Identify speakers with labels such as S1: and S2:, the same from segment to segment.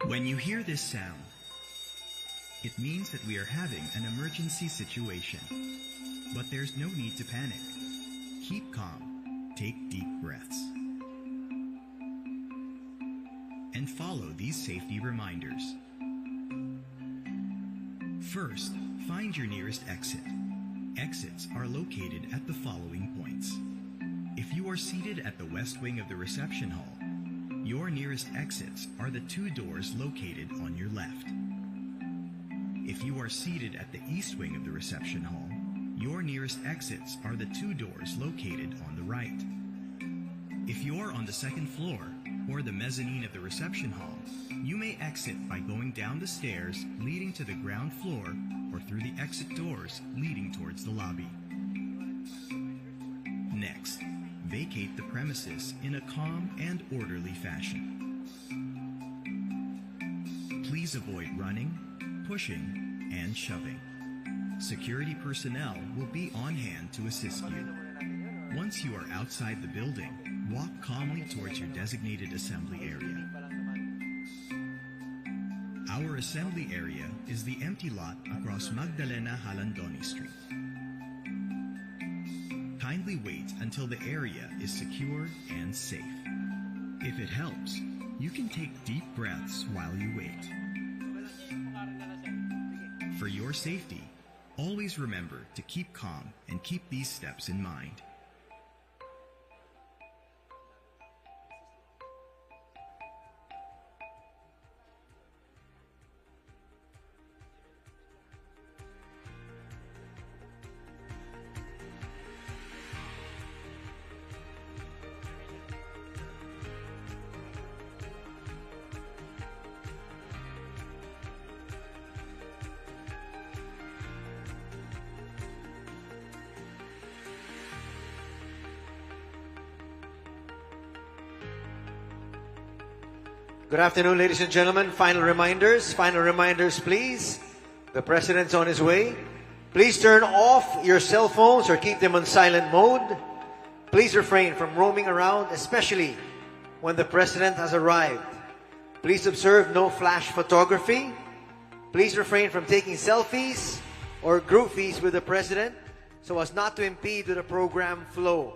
S1: When you hear this sound, it means that we are having an emergency situation. But there's no need to panic. Keep calm, take deep breaths, and follow these safety reminders. First, find your nearest exit. Exits are located at the following points. If you are seated at the west wing of the reception hall, your nearest exits are the two doors located on your left. If you are seated at the east wing of the reception hall, your nearest exits are the two doors located on the right. If you're on the second floor or the mezzanine of the reception hall, you may exit by going down the stairs leading to the ground floor or through the exit doors leading towards the lobby. Next, vacate the premises in a calm and orderly fashion. Please avoid running, pushing, and shoving. Security personnel will be on hand to assist you. Once you are outside the building, walk calmly towards your designated assembly area. Our assembly area is the empty lot across Magdalena Halandoni Street. Kindly wait until the area is secure and safe. If it helps, you can take deep breaths while you wait. For your safety, always remember to keep calm and keep these steps in mind.
S2: Good afternoon, ladies and gentlemen. Final reminders, please. The President's on his way. Please turn off your cell phones or keep them on silent mode. Please refrain from roaming around, especially when the President has arrived. Please observe no flash photography. Please refrain from taking selfies or groupies with the President so as not to impede with the program flow.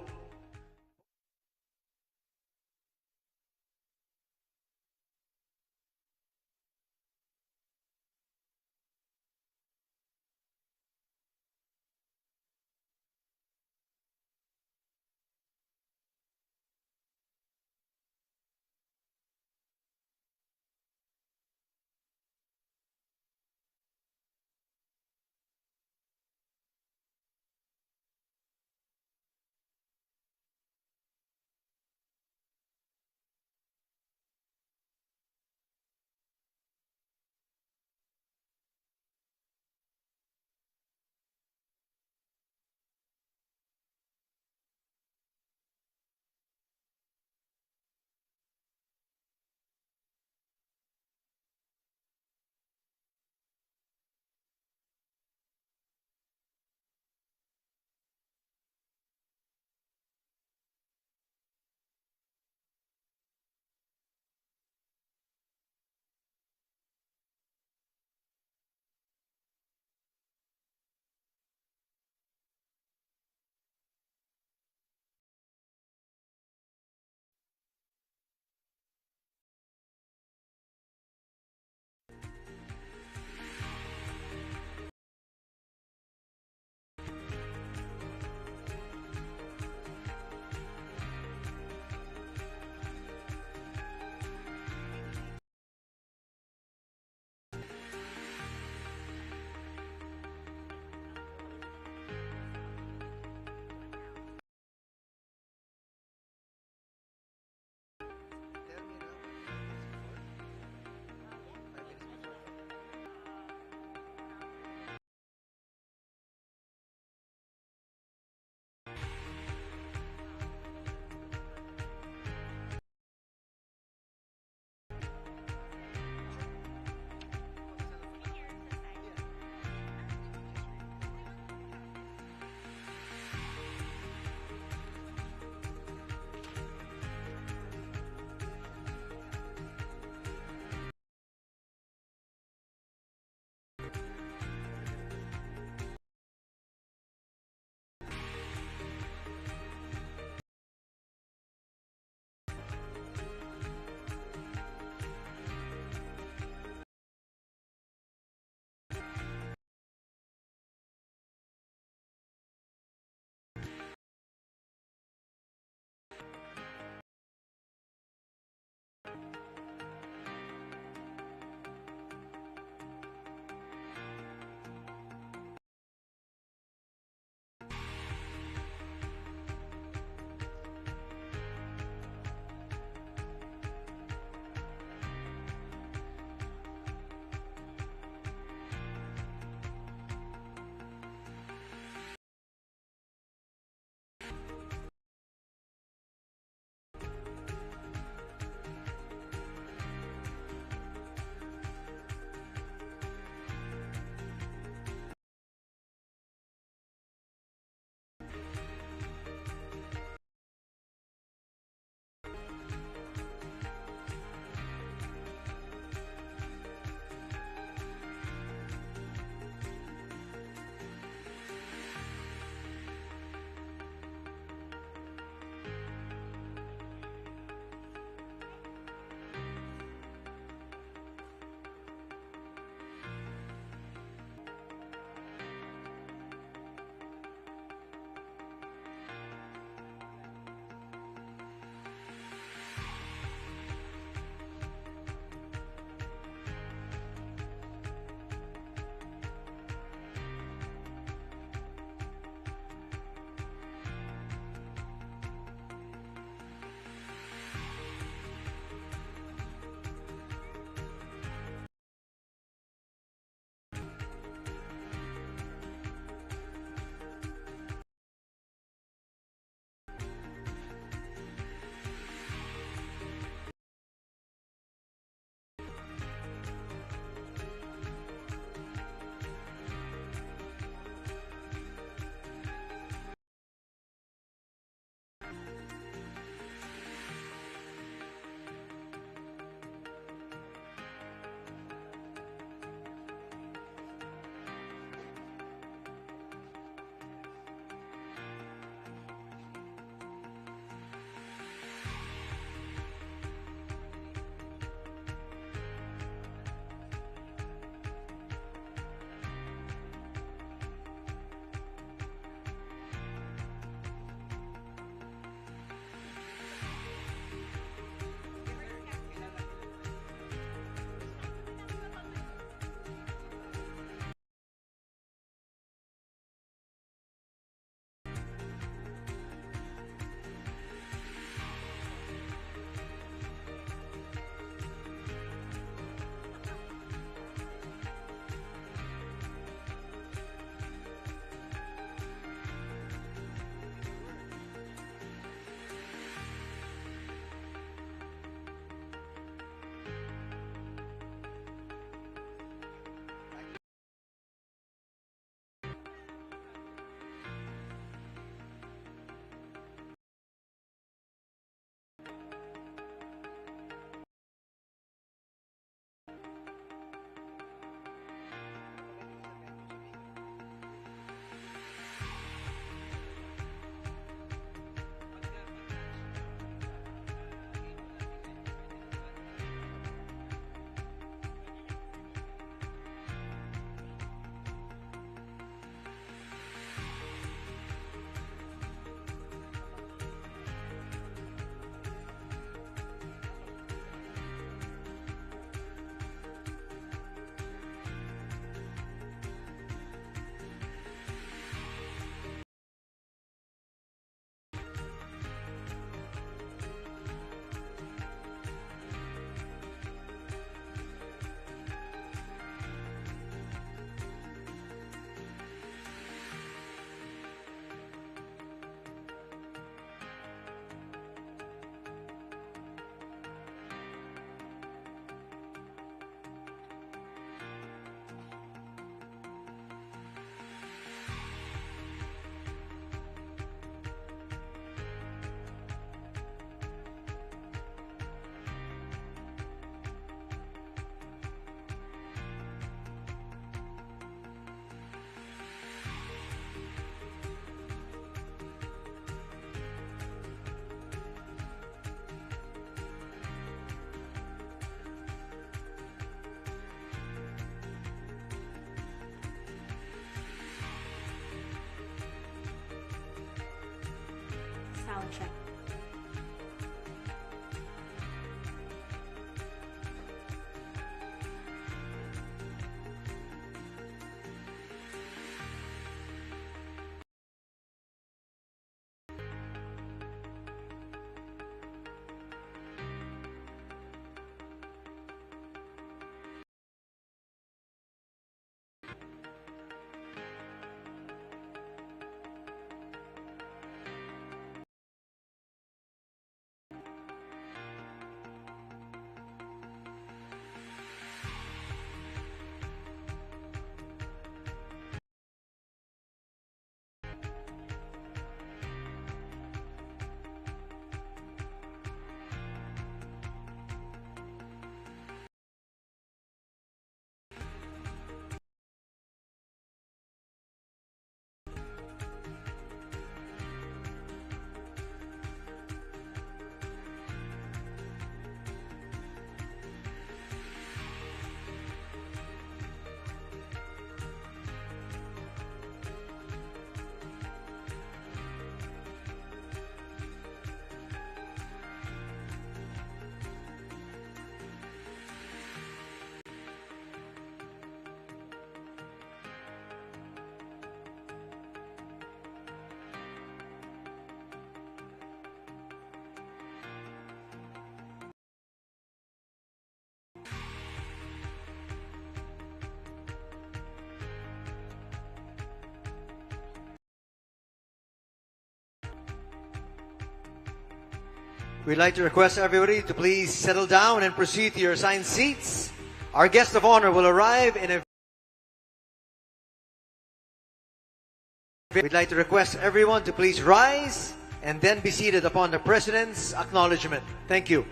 S3: Sound check.
S2: We'd like to request everybody to please settle down and proceed to your assigned seats. Our guest of honor will arrive in a... We'd like to request everyone to please rise and then be seated upon the President's acknowledgement. Thank you.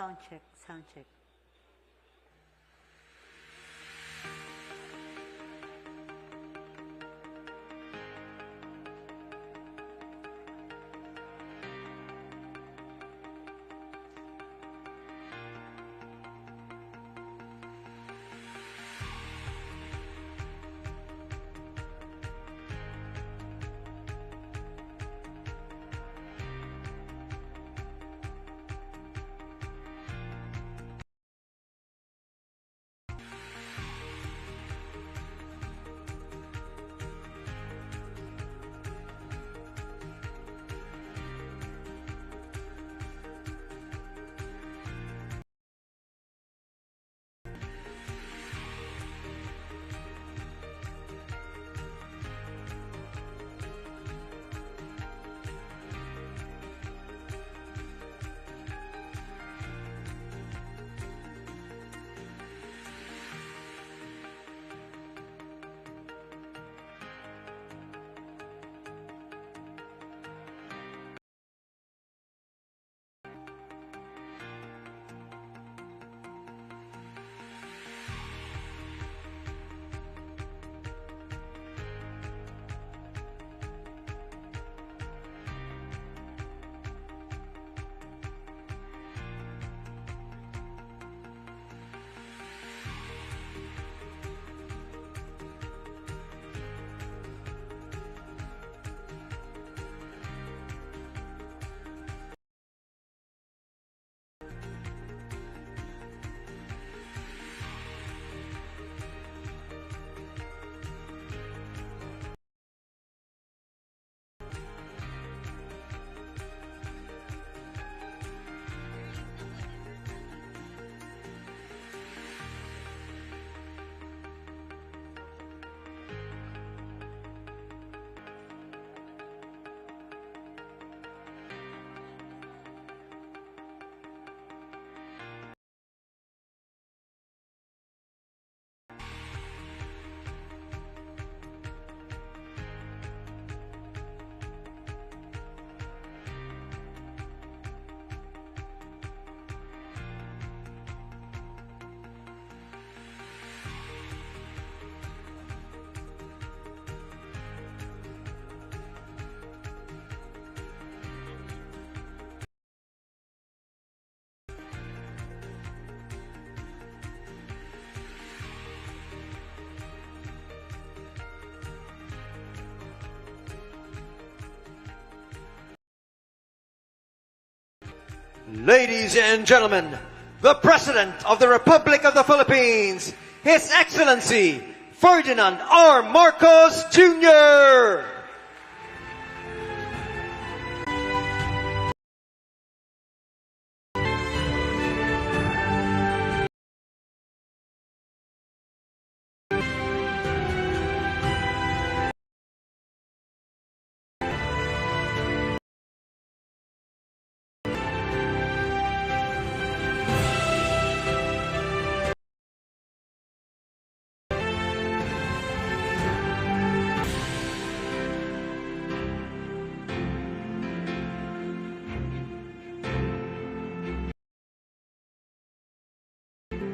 S3: Sound check, sound check.
S2: Ladies and gentlemen, the President of the Republic of the Philippines, His Excellency Ferdinand R. Marcos Jr.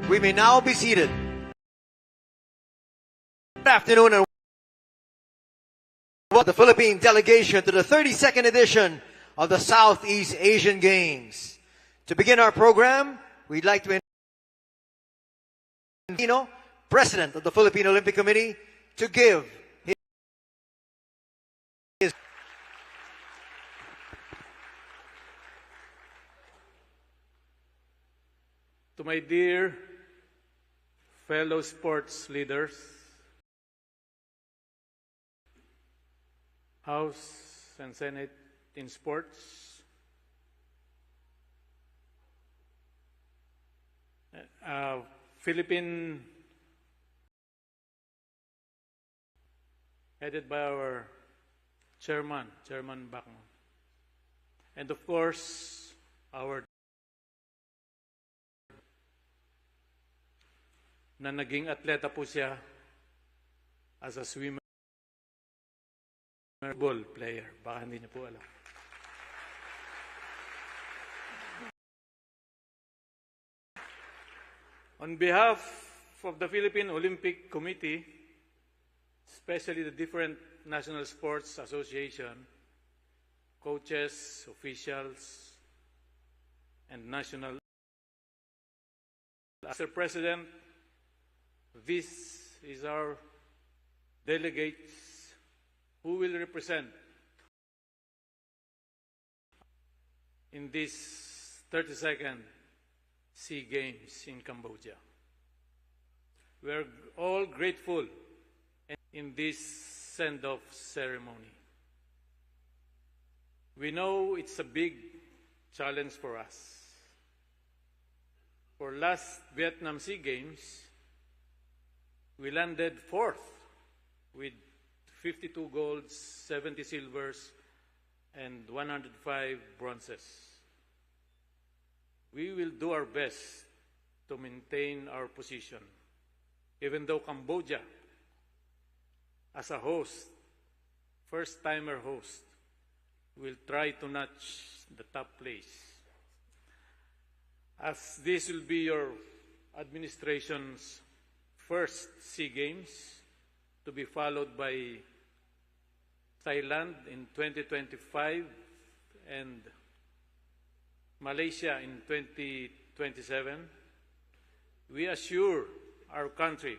S2: We may now be seated. Good afternoon and welcome the Philippine delegation to the 32nd edition of the Southeast Asian Games. To begin our program, we'd like to invite President of the Philippine Olympic Committee to give his
S3: To my dear fellow sports leaders, House and Senate in sports, Philippine, headed by our Chairman Bacmo, and of course, our na naging atleta po siya as a swimmer, ball player. Baka hindi niyo po alam. On behalf of the Philippine Olympic Committee, especially the different national sports association, coaches, officials, and national, Mr. President, this is our delegates who will represent in this 32nd SEA Games in Cambodia. We are all grateful in this send-off ceremony. We know it's a big challenge for us. For last Vietnam SEA Games, we landed 4th with 52 golds, 70 silvers, and 105 bronzes. We will do our best to maintain our position, even though Cambodia, as a host, first-timer host, will try to notch the top place. As this will be your administration's first SEA Games, to be followed by Thailand in 2025 and Malaysia in 2027, we assure our country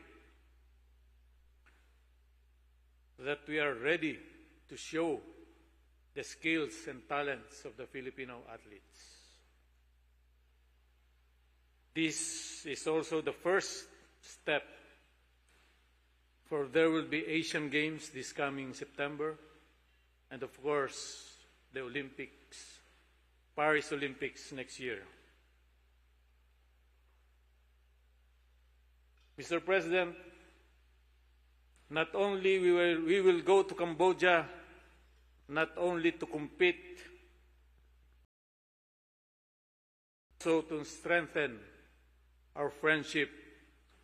S3: that we are ready to show the skills and talents of the Filipino athletes. This is also the first step, for there will be Asian Games this coming September, and of course, the Olympics, Paris Olympics next year. Mr. President, not only we will go to Cambodia, not only to compete, so to strengthen our friendship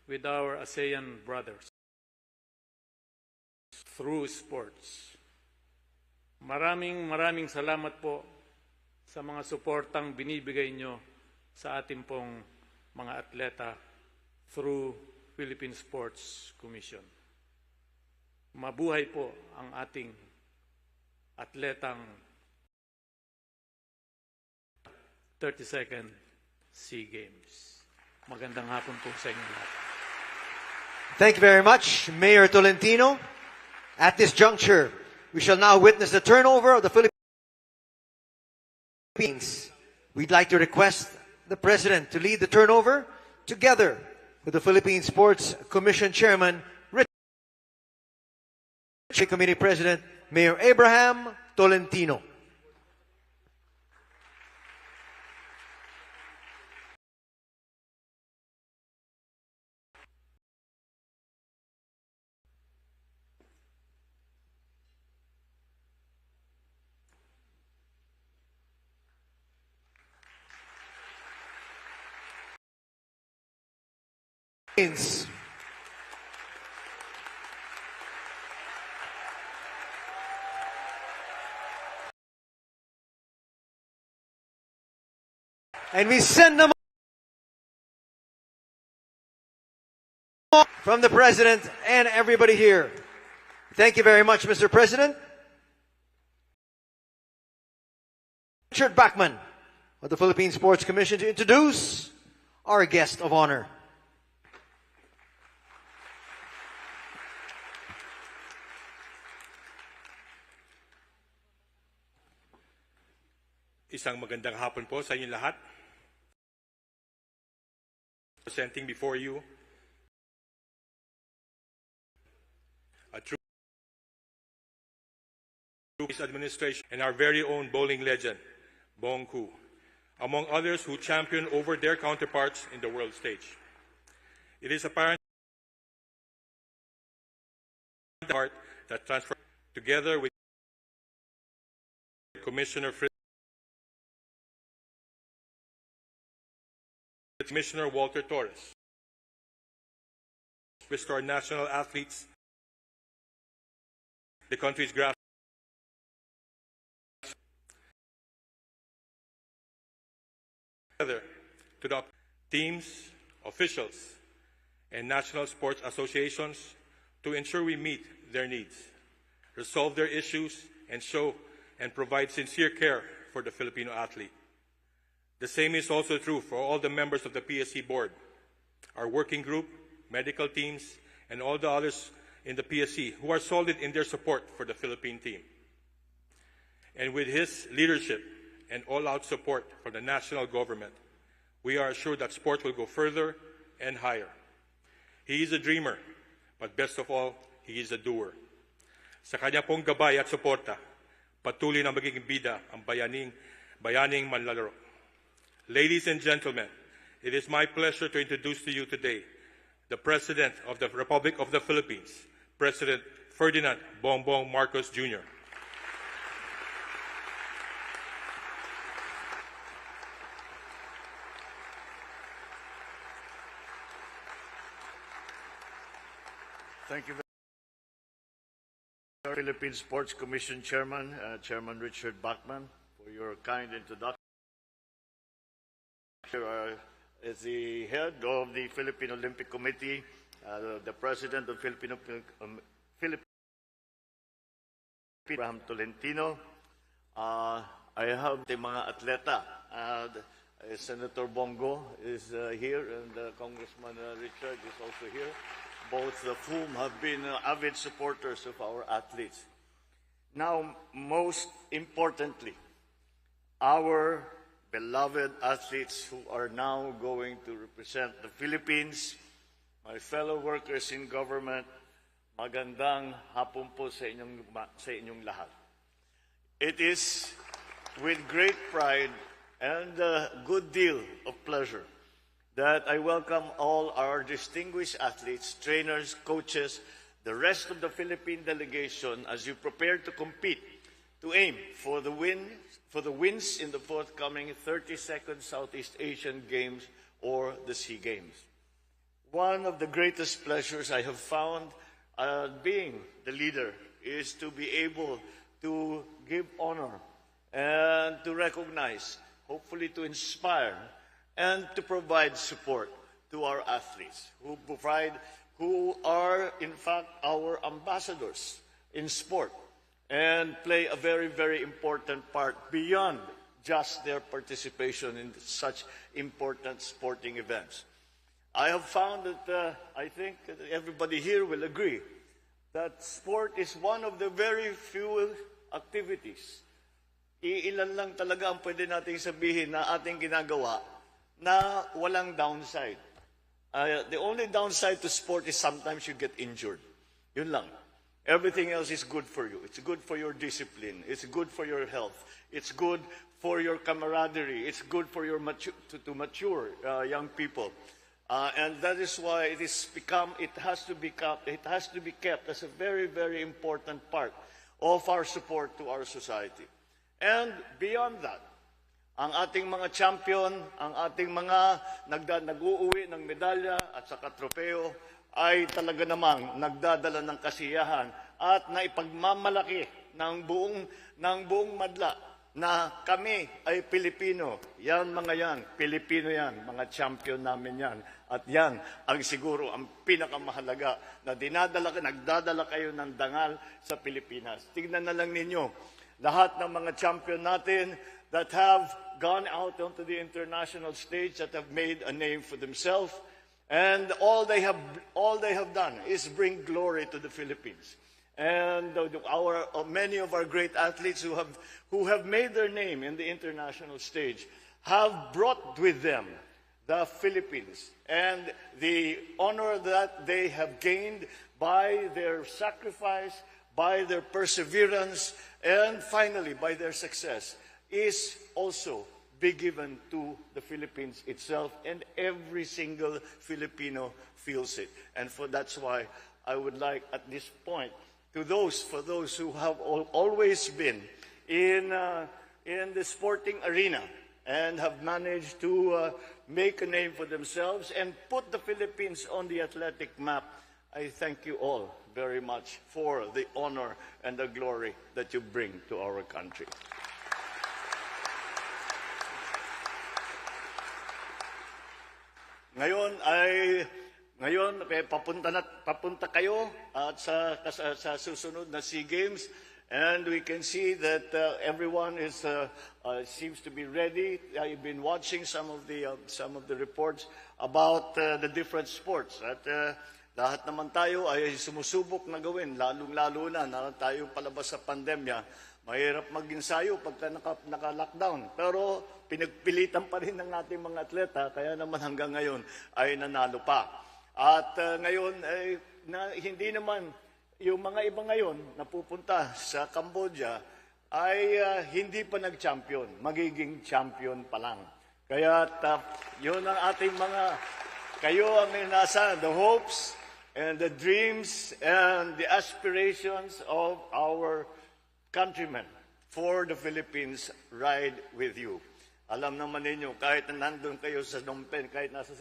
S3: with our ASEAN brothers through sports. Maraming salamat po sa mga suportang binibigay nyo sa ating pong mga atleta through Philippine Sports Commission. Mabuhay po ang ating atletang 32nd SEA Games. Magandang hapon po sa inyo lahat.
S2: Thank you very much, Mayor Tolentino. At this juncture, we shall now witness the turnover of the Philippines we'd like to request the President to lead the turnover together with the Philippine Sports Commission Chairman, Committee President, Mayor Abraham Tolentino. And we send them from the President and everybody here. Thank you very much, Mr. President. Richard Bachman of the Philippine Sports Commission to introduce our guest of honor.
S4: Isang magandang hapon po sa inyong lahat. Presenting before you a true administration and our very own bowling legend, Bong Koo, among others who championed over their counterparts in the world stage. It is apparent that transferred together with Commissioner Commissioner Walter Torres, restore national athletes, the country's grass together to the teams, officials, and national sports associations to ensure we meet their needs, resolve their issues, and show and provide sincere care for the Filipino athlete. The same is also true for all the members of the PSC board, our working group, medical teams, and all the others in the PSC who are solid in their support for the Philippine team. And with his leadership and all-out support from the national government, we are assured that sport will go further and higher. He is a dreamer, but best of all, he is a doer. Sa kanya pong gabay at suporta, patuloy na magiging bida ang bayaning manlalaro. Ladies and gentlemen, it is my pleasure to introduce to you today the President of the Republic of the Philippines, President Ferdinand Bongbong Marcos Jr.
S5: Thank you very much, Philippine Sports Commission Chairman, Chairman Richard Bachman, for your kind introduction. As the head of the Philippine Olympic Committee, the President of Philippine Abraham Tolentino, I have the mga atleta. Senator Bongo is here, and Congressman Richard is also here, both of whom have been avid supporters of our athletes. Now, most importantly, our beloved athletes who are now going to represent the Philippines, my fellow workers in government, magandang hapon po sa inyong lahat. It is with great pride and a good deal of pleasure that I welcome all our distinguished athletes, trainers, coaches, the rest of the Philippine delegation as you prepare to compete, to aim for the wins in the forthcoming 32nd Southeast Asian Games or the SEA Games. One of the greatest pleasures I have found being the leader is to be able to give honor and to recognize, hopefully to inspire, and to provide support to our athletes who are in fact our ambassadors in sport and play a very, very important part beyond just their participation in such important sporting events. I have found that I think everybody here will agree that sport is one of the very few activities iilan lang talaga ang pwede nating sabihin na ating ginagawa na walang downside. The only downside to sport is sometimes you get injured. Yun lang. Everything else is good for you. It's good for your discipline. It's good for your health. It's good for your camaraderie. It's good for your to mature young people. And that is why it has to be kept as a very, very important part of our support to our society. And beyond that, ang ating mga champion, ang ating mga nag-uuwi ng medalya at saka tropeo ay talaga namang nagdadala ng kasiyahan at naipagmamalaki ng buong madla na kami ay Pilipino. Yan mga yan, Pilipino yan, mga champion namin yan. At yan ang siguro ang pinakamahalaga na nagdadala kayo ng dangal sa Pilipinas. Tignan na lang ninyo, lahat ng mga champion natin that have gone out onto the international stage, that have made a name for themselves, and all they have done is bring glory to the Philippines. And many of our great athletes who have made their name in the international stage have brought with them the Philippines and the honor that they have gained by their sacrifice, by their perseverance, and finally by their success is also be given to the Philippines itself, and every single Filipino feels it. And that's why I would like at this point for those who have always been in the sporting arena and have managed to make a name for themselves and put the Philippines on the athletic map, I thank you all very much for the honor and the glory that you bring to our country. Ngayon papunta kayo at sa susunod na SEA Games, and we can see that everyone seems to be ready. I've been watching some of the reports about the different sports. At lahat naman tayo ay sumusubok na gawin, lalong-lalo na tayo palabas sa pandemya. Mahirap mag-ensayo pagka naka-lockdown. Pero pinagpilitan pa rin ng ating mga atleta, kaya naman hanggang ngayon ay nanalo pa. At ngayon, hindi naman yung mga iba ngayon na pupunta sa Cambodia ay hindi pa nag-champion. Magiging champion pa lang. Kaya yun ang ating kayo ang nasa the hopes and the dreams and the aspirations of our countrymen for the Philippines ride with you. Alam naman ninyo, kahit nandun kayo sa Phnom Penh, kahit nasa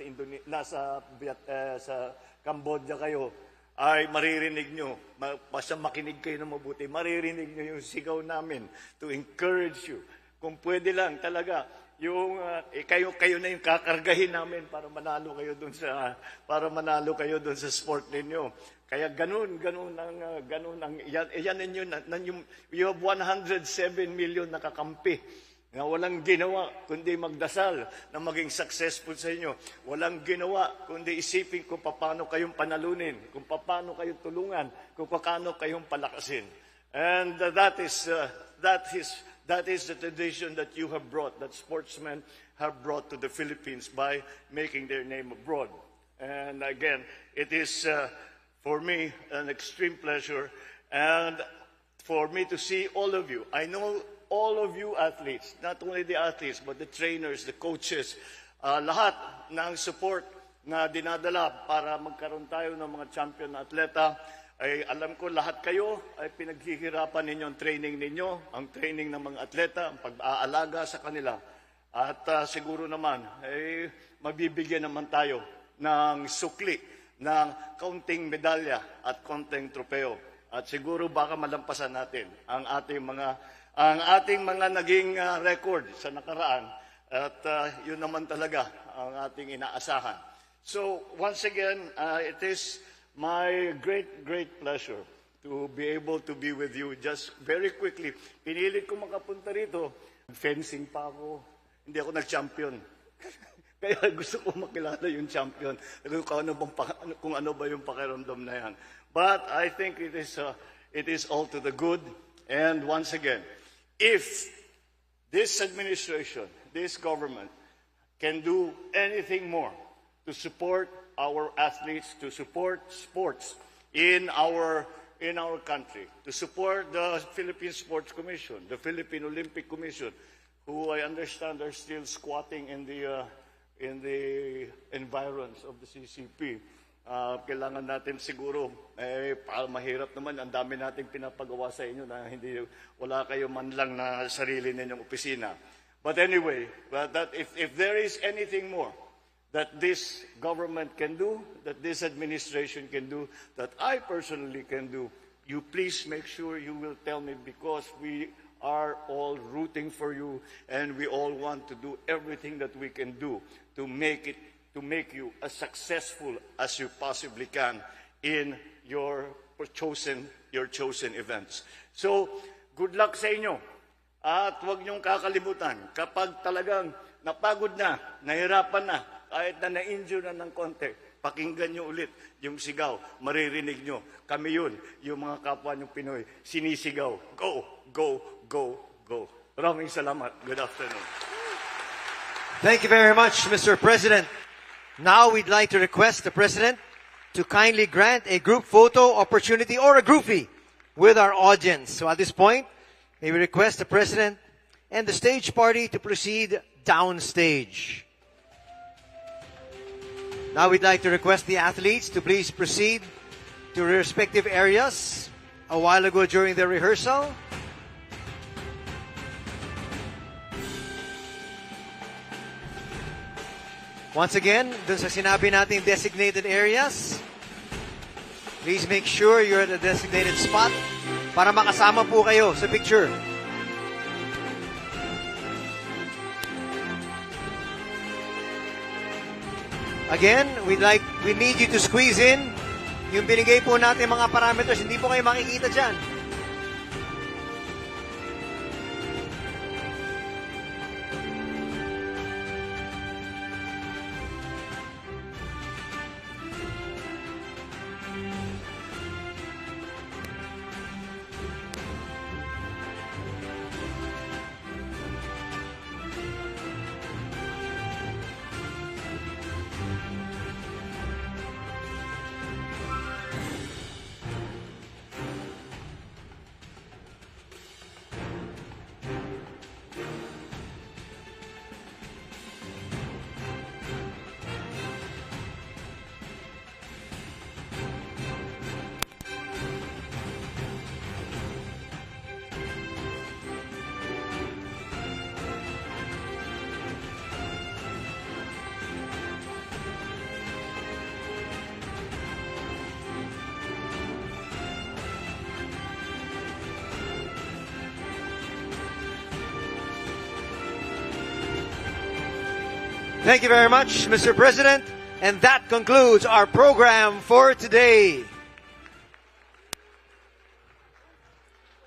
S5: Cambodia kayo, ay maririnig nyo, basta makinig kayo ng mabuti, maririnig nyo yung sigaw namin to encourage you. Kung pwede lang talaga, kayo na yung kakargahin namin para manalo kayo dun sa sport ninyo. Kaya ganun ang yan ninyo, you have 107 million nakakampi na walang ginawa kundi magdasal na maging successful sa inyo. Walang ginawa kundi isipin kung paano kayong panalunin, kung paano kayong tulungan, kung paano kayong palakasin. And that is the tradition that you have brought, that sportsmen have brought to the Philippines by making their name abroad. And again, it is for me an extreme pleasure, and for me to see all of you. I know all of you athletes, not only the athletes, but the trainers, the coaches, lahat ng support na dinadala para magkaroon tayo ng mga champion na atleta, ay alam ko lahat kayo ay pinaghihirapan ninyo ang training ninyo, ang training ng mga atleta, ang pag-aalaga sa kanila. At siguro naman, ay mabibigyan naman tayo ng sukli ng kaunting medalya at kaunting tropeo. At siguro baka malampasan natin ang ating mga naging record sa nakaraan, at yun naman talaga ang ating inaasahan. So once again, it is my great pleasure to be able to be with you. Just very quickly, pinilit ko makapunta rito. Fencing pa ako, hindi ako nag-champion. Kaya gusto ko makilala yung champion, kung ano ba yung pakiramdam na yan. But I think it is all to the good. And once again, if this administration, this government, can do anything more to support our athletes, to support sports in our country, to support the Philippine Sports Commission, the Philippine Olympic Commission, who I understand are still squatting in the environs of the CCP. Kailangan natin siguro, mahirap naman, ang dami nating pinapagawa sa inyo na wala kayo man lang na sarili ninyong opisina. But anyway, that if there is anything more that this government can do, that this administration can do, that I personally can do, you please make sure you will tell me, because we are all rooting for you and we all want to do everything that we can do to make you as successful as you possibly can in your chosen events. So, good luck sa inyo. At huwag niyong kakalimutan, kapag talagang napagod na, nahirapan na, kahit na na-injure na ng konti, pakinggan niyo ulit yung sigaw, maririnig niyo. Kami yun, yung mga kapwa niyong Pinoy, sinisigaw. Go, go, go, go. Maraming salamat. Good afternoon.
S2: Thank you very much, Mr. President. Now we'd like to request the President to kindly grant a group photo opportunity or a groupie with our audience. So at this point, may we request the President and the stage party to proceed downstage. Now we'd like to request the athletes to please proceed to their respective areas. A while ago during the rehearsal, once again, dun sa sinabi nating designated areas, please make sure you're at a designated spot para makasama po kayo sa picture. Again, we need you to squeeze in yung binigay po natin mga parameters. Hindi po kayo makikita dyan. Thank you very much, Mr. President. And that concludes our program for today.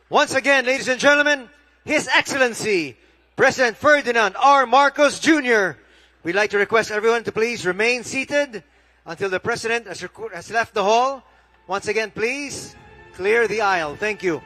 S2: Once again, ladies and gentlemen, His Excellency, President Ferdinand R. Marcos Jr. We'd like to request everyone to please remain seated until the President has left the hall. Once again, please clear the aisle. Thank you.